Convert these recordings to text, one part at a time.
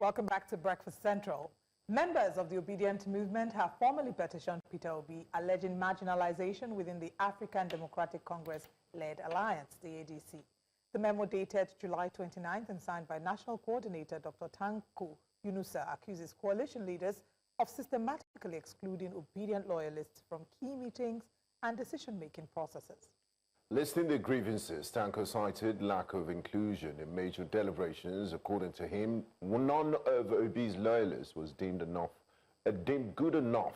Welcome back to Breakfast Central. Members of the Obidient Movement have formally petitioned Peter Obi, alleging marginalization within the African Democratic Congress-led alliance, the ADC. The memo dated July 29th and signed by National Coordinator Dr. Tanko Yunusa accuses coalition leaders of systematically excluding obedient loyalists from key meetings and decision-making processes. Listing the grievances, Tanko cited lack of inclusion in major deliberations. According to him, none of Obi's loyalists was deemed good enough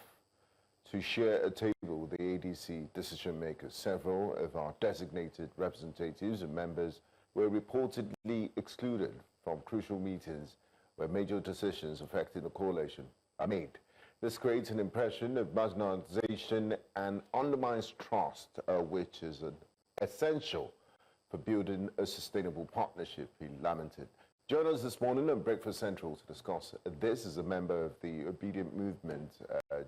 to share a table with the ADC decision makers. Several of our designated representatives and members were reportedly excluded from crucial meetings where major decisions affecting the coalition are made. This creates an impression of marginalization and undermines trust, which is essential for building a sustainable partnership, he lamented. Join us this morning on Breakfast Central to discuss this is a member of the Obidient Movement,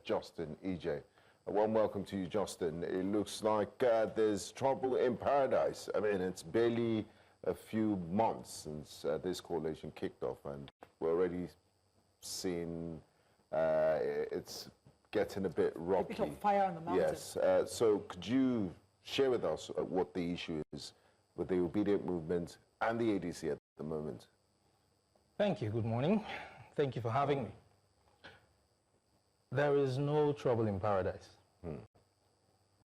Justin Ijeh. A warm welcome to you, Justin. It looks like there's trouble in paradise. I mean, it's barely a few months since this coalition kicked off, and we're already seeing it's getting a bit rocky. A bit of fire on the mountain. Yes. So could you share with us what the issue is with the Obidient Movement and the ADC at the moment? Thank you. Good morning. Thank you for having me. There is no trouble in paradise.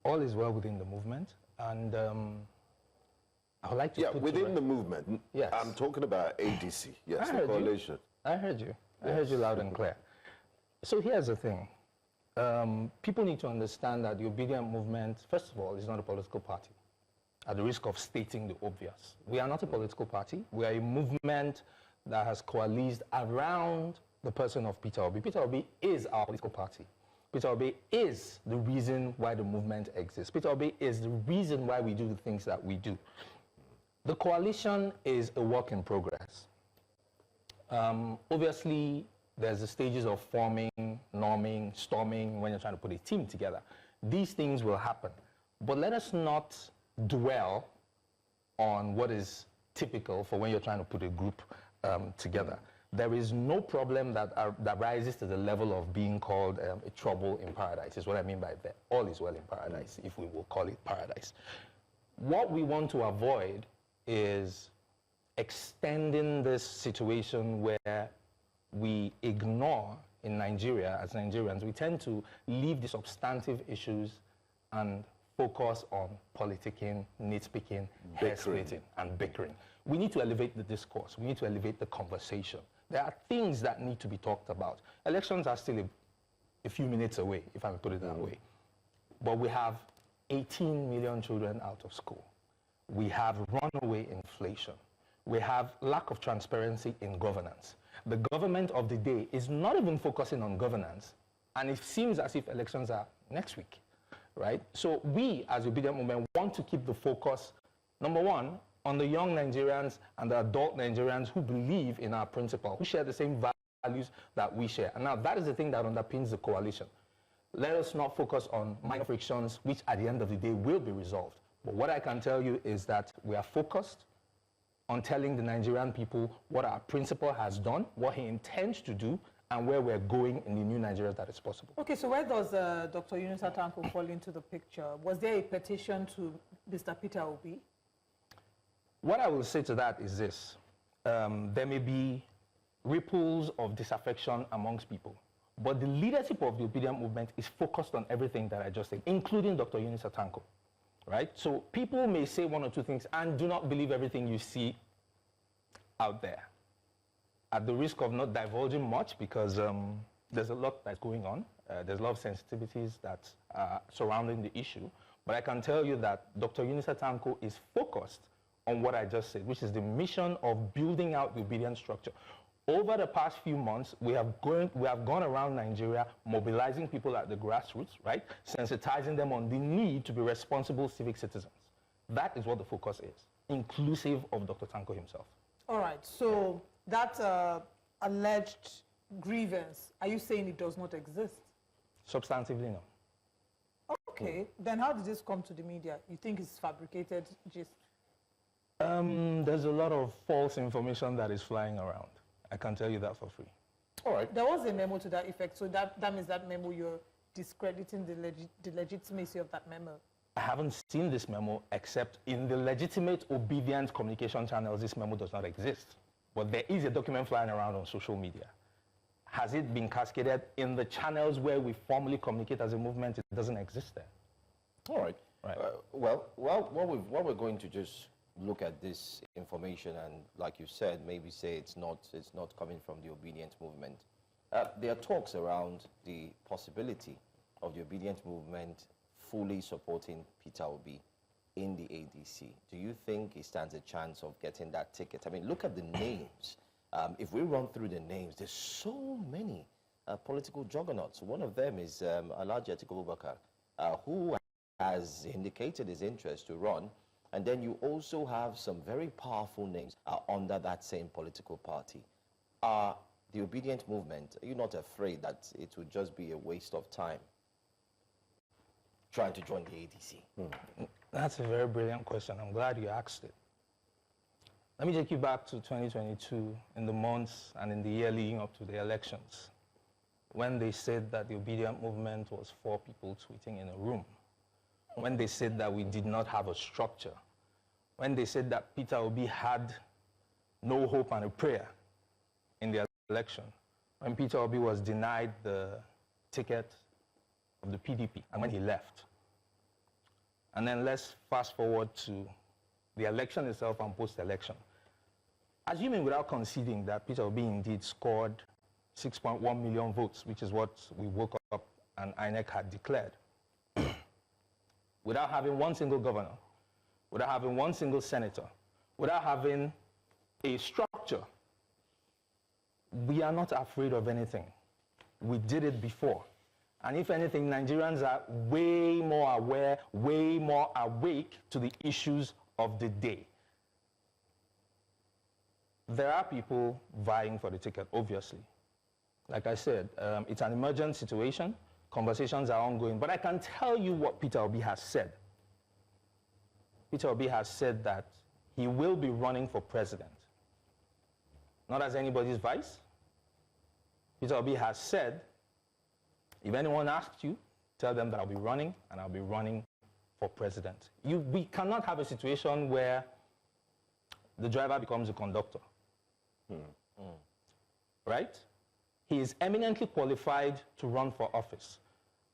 All is well within the movement, and I would like to put within the movement. Yes. I'm talking about ADC. Yes, the coalition. I heard you. Yes. I heard you loud and clear. So here's the thing. People need to understand that the Obidient Movement, first of all, is not a political party, at the risk of stating the obvious. We are not a political party. We are a movement that has coalesced around the person of Peter Obi. Peter Obi is our political party. Peter Obi is the reason why the movement exists. Peter Obi is the reason why we do the things that we do. The coalition is a work in progress. Obviously, there's the stages of forming, norming, storming, when you're trying to put a team together. These things will happen. But let us not dwell on what is typical for when you're trying to put a group together. There is no problem that rises to the level of being called a trouble in paradise, is what I mean by that. All is well in paradise, if we will call it paradise. What we want to avoid is extending this situation where we ignore, in Nigeria, as Nigerians, we tend to leave the substantive issues and focus on politicking, nitpicking, hair-splitting, and bickering. We need to elevate the discourse. We need to elevate the conversation. There are things that need to be talked about. Elections are still a few minutes away, if I may put it that way. But we have 18 million children out of school. We have runaway inflation. We have lack of transparency in governance. The government of the day is not even focusing on governance, and it seems as if elections are next week, right? So we, as Obidient Movement, want to keep the focus, number one, on the young Nigerians and the adult Nigerians who believe in our principle, who share the same values that we share. And now that is the thing that underpins the coalition. Let us not focus on minor frictions, which at the end of the day will be resolved. But what I can tell you is that we are focused on telling the Nigerian people what our principal has done, what he intends to do, and where we're going in the new Nigeria that is possible. Okay, so where does Dr. Yunusa Tanko fall into the picture? Was there a petition to Mr. Peter Obi? What I will say to that is this. There may be ripples of disaffection amongst people, but the leadership of the Obidient Movement is focused on everything that I just said, including Dr. Yunusa Tanko. Right? So people may say one or two things and do not believe everything you see out there. At the risk of not divulging much, because there's a lot that's going on. There's a lot of sensitivities that are surrounding the issue. But I can tell you that Dr. Yunusa Tanko is focused on what I just said, which is the mission of building out the obedient structure. Over the past few months, we have gone around Nigeria mobilizing people at the grassroots, right? Sensitizing them on the need to be responsible civic citizens. That is what the focus is, inclusive of Dr. Tanko himself. All right, so that alleged grievance, are you saying it does not exist? Substantively, no. Okay, then how did this come to the media? You think it's fabricated gist? There's a lot of false information that is flying around. I can tell you that for free. All right. There was a memo to that effect, so that means that memo, you're discrediting the legitimacy of that memo. I haven't seen this memo, except in the legitimate, obedient communication channels, this memo does not exist. But there is a document flying around on social media. Has it been cascaded in the channels where we formally communicate as a movement? It doesn't exist there. All right. Right. Well, what we're going to just look at this information and, like you said, maybe say it's not coming from the Obidient Movement. There are talks around the possibility of the Obidient Movement fully supporting Peter Obi in the ADC. Do you think he stands a chance of getting that ticket? I mean, look at the names. If we run through the names, there's so many political juggernauts. One of them is Ijeh Abubakar, who has indicated his interest to run. And then you also have some very powerful names under that same political party. The Obidient Movement, are you not afraid that it would just be a waste of time trying to join the ADC? That's a very brilliant question. I'm glad you asked it. Let me take you back to 2022, in the months and in the year leading up to the elections, when they said that the Obidient Movement was 4 people tweeting in a room, when they said that we did not have a structure, when they said that Peter Obi had no hope and a prayer in the election, when Peter Obi was denied the ticket of the PDP and when he left. And then let's fast forward to the election itself and post-election. Assuming without conceding that Peter Obi indeed scored 6.1 million votes, which is what we woke up and INEC had declared, without having one single governor, without having one single senator, without having a structure, we are not afraid of anything. We did it before. And if anything, Nigerians are way more aware, way more awake to the issues of the day. There are people vying for the ticket, obviously. Like I said, it's an emergent situation. Conversations are ongoing. But I can tell you what Peter Obi has said. Peter Obi has said that he will be running for president. Not as anybody's vice. Peter Obi has said, if anyone asks you, tell them that I'll be running, and I'll be running for president. We cannot have a situation where the driver becomes a conductor. Right? He is eminently qualified to run for office.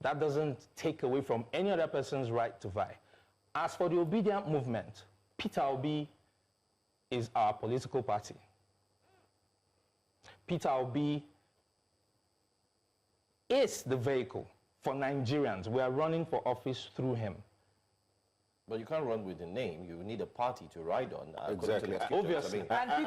That doesn't take away from any other person's right to vie. As for the Obidient Movement, Peter Obi is our political party. Peter Obi is the vehicle for Nigerians. We are running for office through him. But you can't run with the name. You need a party to ride on. Exactly. Obviously. And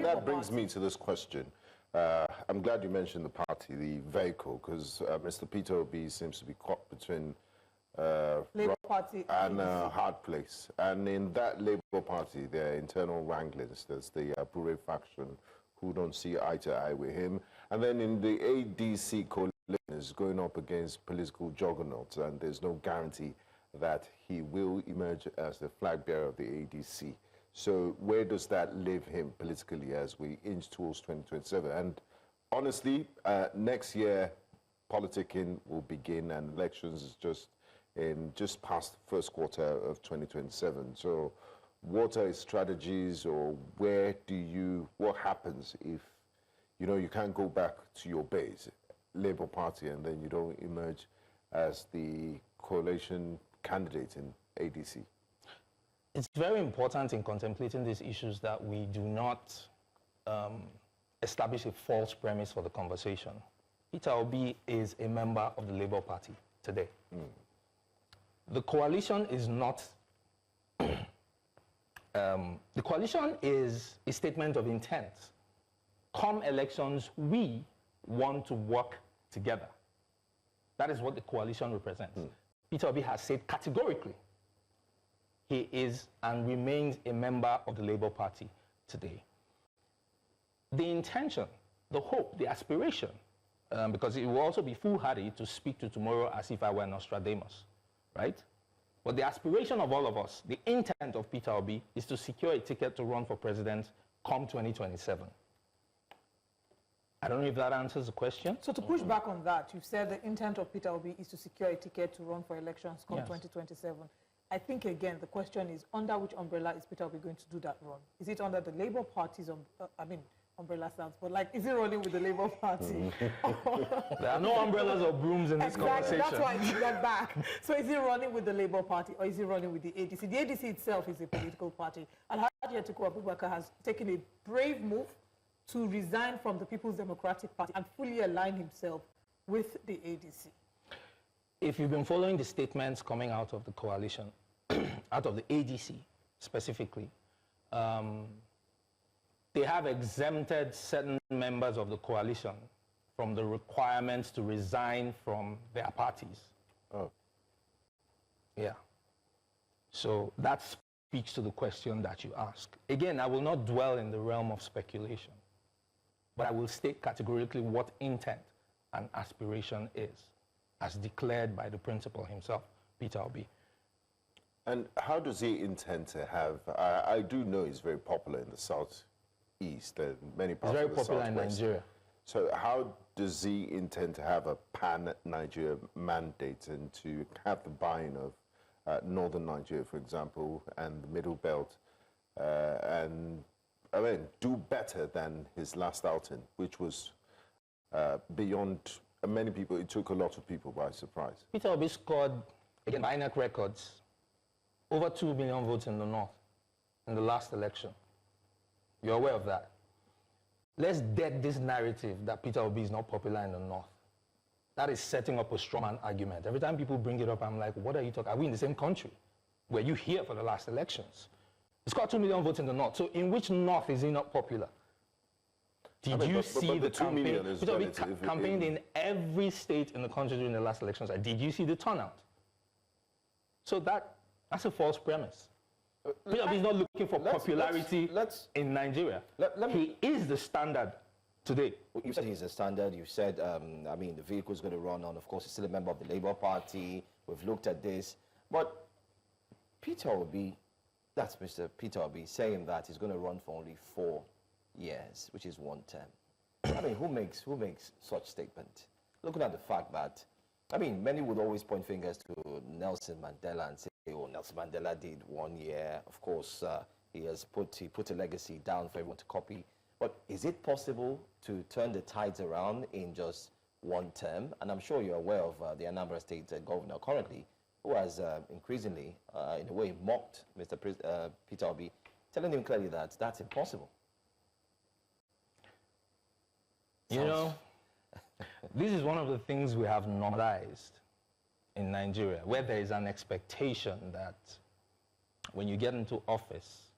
that brings me to this question. I'm glad you mentioned the party, the vehicle, because Mr. Peter Obi seems to be caught between Labour Party and a hard place. And in that Labour Party, there are internal wranglings. There's the Bure faction who don't see eye to eye with him. And then in the ADC coalition is going up against political juggernauts, and there's no guarantee that he will emerge as the flag bearer of the ADC. So where does that leave him politically as we inch towards 2027? And honestly, next year, politicking will begin, and elections is just past the first quarter of 2027. So what are his strategies, or what happens if, you can't go back to your base, Labour Party, and then you don't emerge as the coalition candidate in ADC? It's very important in contemplating these issues that we do not establish a false premise for the conversation. Peter Obi is a member of the Labour Party today. The coalition is not... the coalition is a statement of intent. Come elections, we want to work together. That is what the coalition represents. Peter Obi has said categorically he is and remains a member of the Labour Party today. The intention, the hope, the aspiration, because it will also be foolhardy to speak to tomorrow as if I were Nostradamus, right? But the aspiration of all of us, the intent of Peter Obi, is to secure a ticket to run for president come 2027. I don't know if that answers the question. So to push back on that, you've said the intent of Peter Obi is to secure a ticket to run for elections come 2027. I think, again, the question is, under which umbrella is Peter Obi going to do that run? Is it under the Labour Party's, umbrella stance, but like, is he running with the Labour Party? There are no umbrellas or brooms in this conversation. That's why I took that back. So is he running with the Labour Party or is he running with the ADC? The ADC itself is a political party. Alhaji Atiku Abubakar has taken a brave move to resign from the People's Democratic Party and fully align himself with the ADC. If you've been following the statements coming out of the coalition, out of the ADC specifically, they have exempted certain members of the coalition from the requirements to resign from their parties. Oh. Yeah. So that speaks to the question that you ask. Again, I will not dwell in the realm of speculation, but I will state categorically what intent and aspiration is, as declared by the principal himself, Peter Obi. And how does he intend to have, I do know he's very popular in the southeast and many parts of the southwest. He's very popular in Nigeria. So how does he intend to have a pan-Nigeria mandate and to have the buy-in of northern Nigeria, for example, and the Middle Belt, and do better than his last outing, which was beyond many people. It took a lot of people by surprise. Peter Obi scored, again, by INEC records, over 2 million votes in the north in the last election. You're aware of that. Let's dead this narrative that Peter Obi is not popular in the north. That is setting up a strawman argument. Every time people bring it up, I'm like, what are you talking? Are we in the same country? Were you here for the last elections? He scored 2 million votes in the north. So in which north is he not popular? Did you see the 2 million? Peter Obi campaigned in every state in the country during the last elections. Did you see the turnout? So that's a false premise. Peter Obi is not looking for popularity in Nigeria. He is the standard today. You said he's a standard. You said, the vehicle is going to run on. Of course, he's still a member of the Labour Party. We've looked at this. But Peter Obi, that's Mr. Peter Obi, saying that he's going to run for only 4 years, which is 1 term. Who makes such statement? Looking at the fact that, many would always point fingers to Nelson Mandela and say, oh, Nelson Mandela did 1 year. Of course, he put a legacy down for everyone to copy. But is it possible to turn the tides around in just 1 term? And I'm sure you're aware of the Anambra State governor currently, who has increasingly, in a way, mocked Mr. Peter Obi, telling him clearly that that's impossible. You know, this is one of the things we have normalized in Nigeria, where there is an expectation that when you get into office,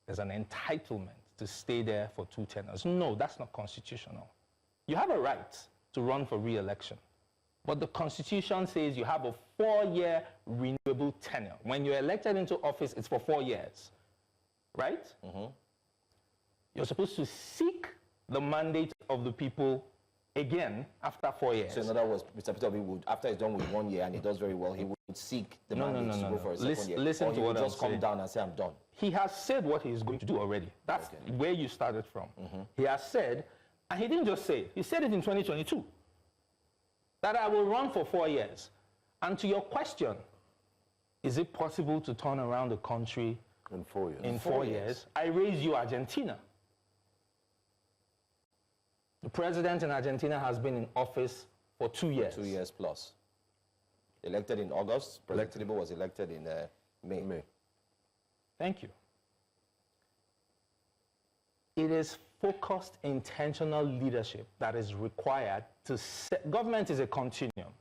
there's an entitlement to stay there for 2 tenures. No, that's not constitutional. You have a right to run for re-election, but the Constitution says you have a 4-year renewable tenure. When you're elected into office, it's for 4 years, right? Mm-hmm. You're supposed to seek the mandate of the people again after 4 years. So in other words, Mr. Peter Obi would, after he's done with 1 year and he does very well, he would seek the mandate to go for a second year. Listen to what I'm saying. Or he would just come down and say, I'm done. He has said what he's going to do already. That's where you started from. Mm-hmm. He has said, and he didn't just say it, he said it in 2022, that I will run for 4 years. And to your question, is it possible to turn around the country in 4 years? In 4 years. I raise you Argentina. The president in Argentina has been in office for 2 years. 2 years plus. Elected in August. President Tinubu was elected in May. Thank you. It is focused, intentional leadership that is required to set. Government is a continuum.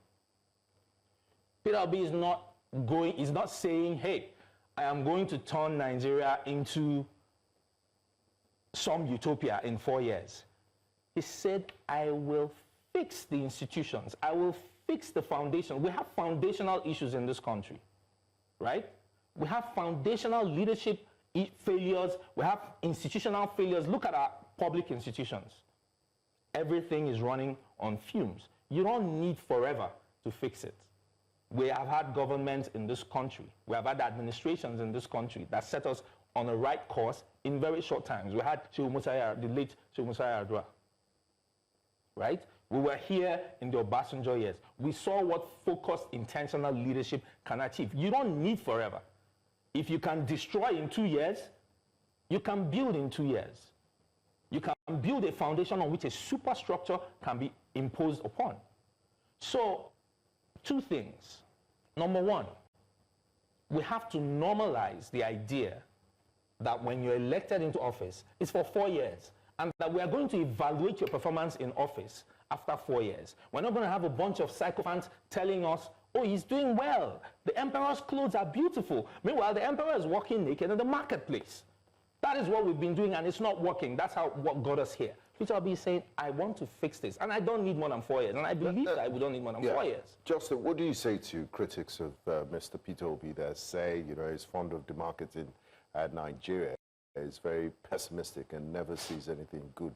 Peter Obi is not saying, hey, I am going to turn Nigeria into some utopia in 4 years. He said, I will fix the institutions. I will fix the foundation. We have foundational issues in this country, right? We have foundational leadership failures. We have institutional failures. Look at our public institutions. Everything is running on fumes. You don't need forever to fix it. We have had governments in this country. We have had administrations in this country that set us on a right course in very short times. We had the late Shehu Musa Yar'Adua, right? We were here in the Obasanjo years. We saw what focused, intentional leadership can achieve. You don't need forever. If you can destroy in 2 years, you can build in 2 years. You can build a foundation on which a superstructure can be imposed upon. So, 2 things. Number 1, we have to normalize the idea that when you're elected into office, it's for 4 years, and that we are going to evaluate your performance in office after 4 years. We're not going to have a bunch of sycophants telling us, oh, he's doing well. The emperor's clothes are beautiful. Meanwhile, the emperor is walking naked in the marketplace. That is what we've been doing, and it's not working. That's what got us here. Peter Obi is saying, I want to fix this, and I don't need more than 4 years. And I believe that we don't need more than 4 years. Justin, what do you say to critics of Mr. Peter Obi that say, you know, he's fond of demarketing Nigeria, is very pessimistic and never sees anything good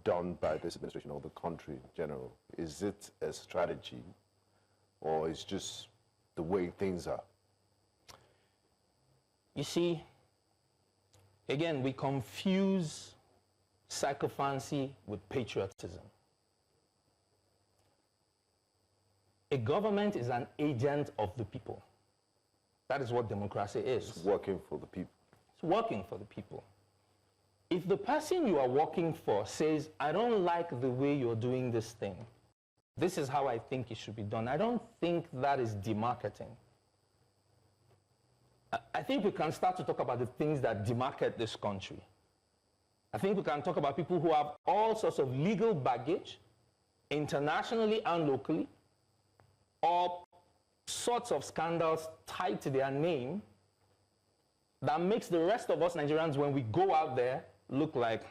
done by this administration or the country in general? Is it a strategy, or is just the way things are? You see, again, we confuse sycophancy with patriotism. A government is an agent of the people. That is what democracy is. It's working for the people. It's working for the people. If the person you are working for says, I don't like the way you're doing this thing, this is how I think it should be done, I don't think that is demarketing. I think we can start to talk about the things that demarket this country. I think we can talk about people who have all sorts of legal baggage, internationally and locally, or sorts of scandals tied to their name that makes the rest of us Nigerians, when we go out there, look like,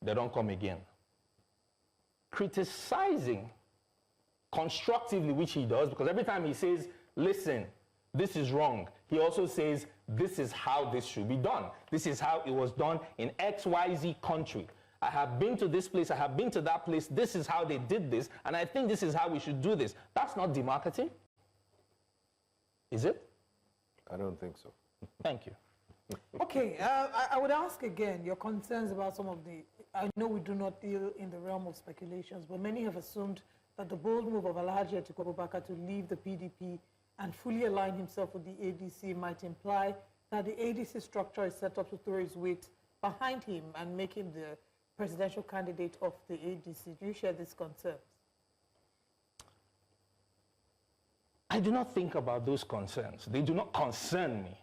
they don't come again. Criticizing constructively, which he does, because every time he says, listen, this is wrong, he also says, this is how this should be done. This is how it was done in XYZ country. I have been to this place, I have been to that place, this is how they did this, and I think this is how we should do this. That's not demarketing. Is it? I don't think so. Thank you. Okay, I would ask again your concerns about some of the, I know we do not deal in the realm of speculations, but many have assumed that the bold move of Alhaji Atiku Abubakar to leave the PDP and fully align himself with the ADC might imply that the ADC structure is set up to throw his weight behind him and make him the presidential candidate of the ADC. Do you share these concerns? I do not think about those concerns. They do not concern me.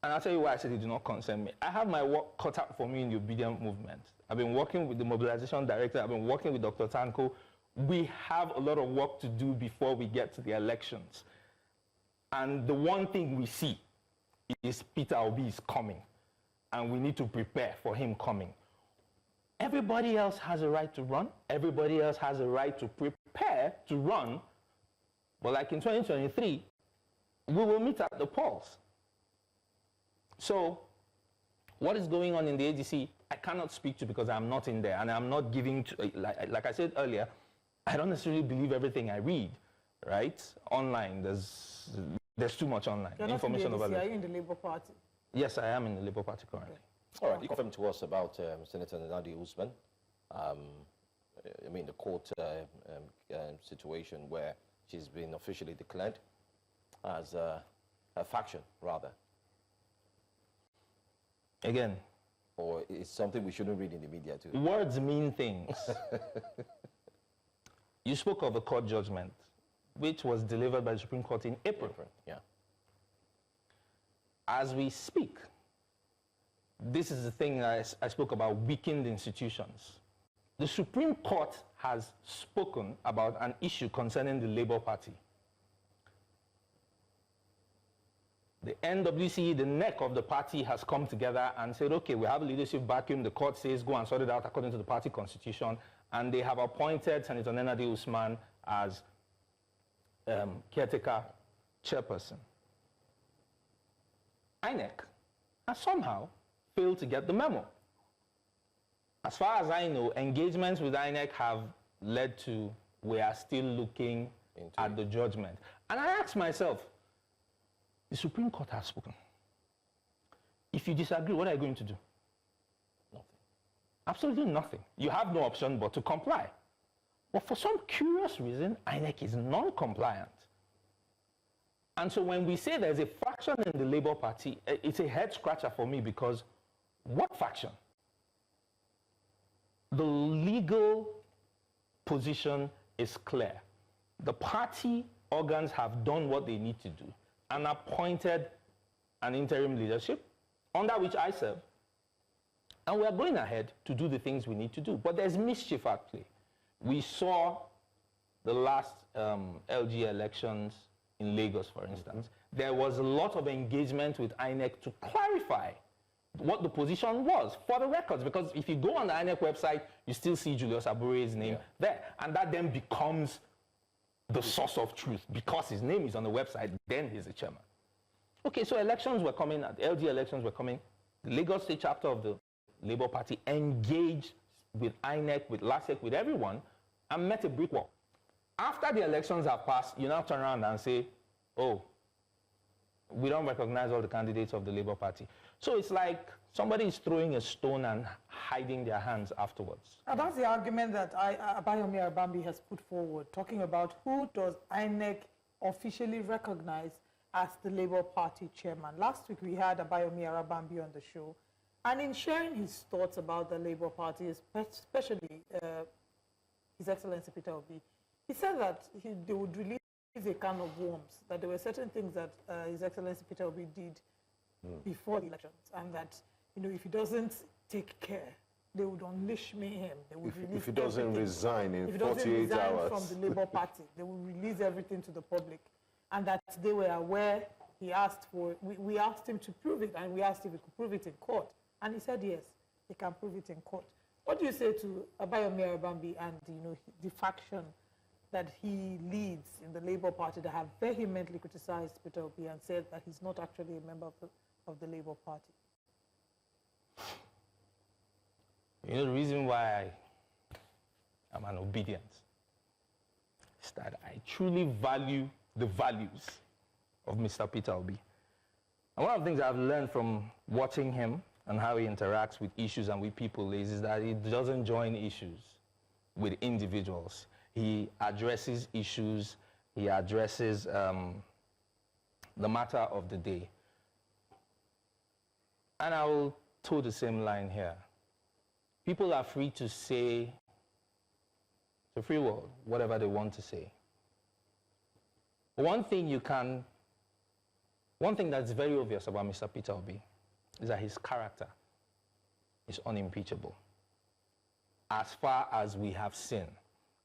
And I'll tell you why I say they do not concern me. I have my work cut out for me in the Obidient Movement. I've been working with the mobilization director. I've been working with Dr. Tanko. We have a lot of work to do before we get to the elections. And the one thing we see is Peter Obi is coming. And we need to prepare for him coming. Everybody else has a right to run. Everybody else has a right to prepare to run. But like in 2023, we will meet at the polls. So, what is going on in the ADC, I cannot speak to because I'm not in there, and I'm not giving, like I said earlier, I don't necessarily believe everything I read, right? Online, there's too much online. You're not information in the ADC, are you in the Labour Party? Yes, I am in the Labour Party currently. Okay. All right, you confirmed to us about Senator Nnamdi Usman. I mean, the court situation where she's been officially declared as a faction, rather. Again. Or it's something we shouldn't read in the media too. Words mean things. You spoke of a court judgment, which was delivered by the Supreme Court in April. Yeah. As we speak, this is the thing I spoke about, weakened institutions. The Supreme Court has spoken about an issue concerning the Labour Party. The NWC, the neck of the party, has come together and said, okay, we have a leadership vacuum. The court says go and sort it out according to the party constitution. And they have appointed Senator Nnamdi Usman as caretaker chairperson. INEC has somehow failed to get the memo. As far as I know, engagements with INEC have led to we are still looking at the judgment. And I ask myself, the Supreme Court has spoken. If you disagree, what are you going to do? Nothing. Absolutely nothing. You have no option but to comply. But for some curious reason, INEC is non-compliant. And so when we say there's a faction in the Labour Party, it's a head scratcher for me, because what faction? The legal position is clear. The party organs have done what they need to do and appointed an interim leadership under which I serve. And we are going ahead to do the things we need to do. But there's mischief at play. We saw the last LG elections in Lagos, for instance. There was a lot of engagement with INEC to clarify what the position was for the records, because if you go on the INEC website, you still see Julius Abure's name there, and that then becomes the source of truth. Because his name is on the website, then he's the chairman. Okay, so elections were coming, the LG elections were coming. The Lagos State chapter of the Labour Party engaged with INEC, with LASEC, with everyone, and met a brick wall. After the elections have passed, you now turn around and say, oh, we don't recognize all the candidates of the Labour Party. So it's like somebody is throwing a stone and hiding their hands afterwards. Now that's the argument that Abayomi Arabambi has put forward, talking about who does INEC officially recognize as the Labour Party chairman. Last week we had Abayomi Arabambi on the show, and in sharing his thoughts about the Labour Party, especially His Excellency Peter Obi, he said that they would release a can of worms, that there were certain things that His Excellency Peter Obi did before the elections, and that, you know, if he doesn't take care, they would unleash mayhem. They would If he doesn't resign in 48 hours from the Labour Party, they will release everything to the public, and that they were aware. He asked for, we asked him to prove it, and we asked if he could prove it in court, and he said yes, he can prove it in court. What do you say to Abayomi Arabambi and, you know, the faction that he leads in the Labour Party that have vehemently criticized Peter Obi and said that he's not actually a member of the Labour Party? You know, the reason why I'm an obedient is that I truly value the values of Mr. Peter Obi. And one of the things I've learned from watching him and how he interacts with issues and with people is that he doesn't join issues with individuals. He addresses issues, he addresses the matter of the day. And I will toe the same line here. People are free to say, it's a free world, whatever they want to say. One thing that's very obvious about Mr. Peter Obi is that his character is unimpeachable. As far as we have seen,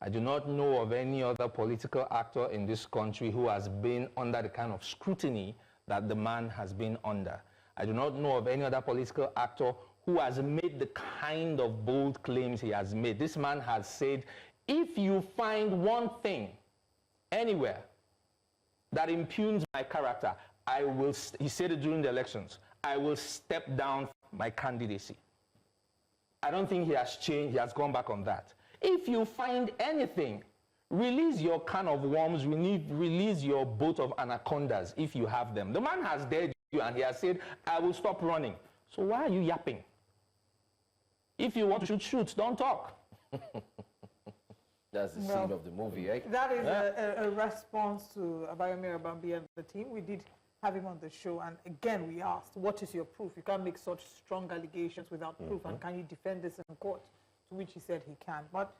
I do not know of any other political actor in this country who has been under the kind of scrutiny that the man has been under. I do not know of any other political actor who has made the kind of bold claims he has made. This man has said, if you find one thing anywhere that impugns my character, I will, he said it during the elections, I will step down my candidacy. I don't think he has changed, he has gone back on that. If you find anything, release your can of worms, release your boat of anacondas if you have them. The man has dared you and he has said, I will stop running. So why are you yapping? If you want to shoot, don't talk. That's the scene of the movie, eh? That is a response to Abayomi Arabambi and the team. We did have him on the show, and again we asked, what is your proof? You can't make such strong allegations without proof, and can you defend this in court? To which he said he can. But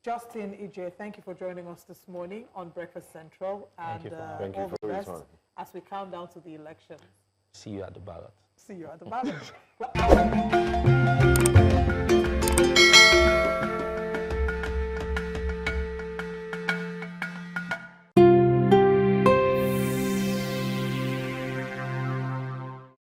Justin, Ijeh, thank you for joining us this morning on Breakfast Central, and all the best as we count down to the election. See you at the ballot. See you at the ballot.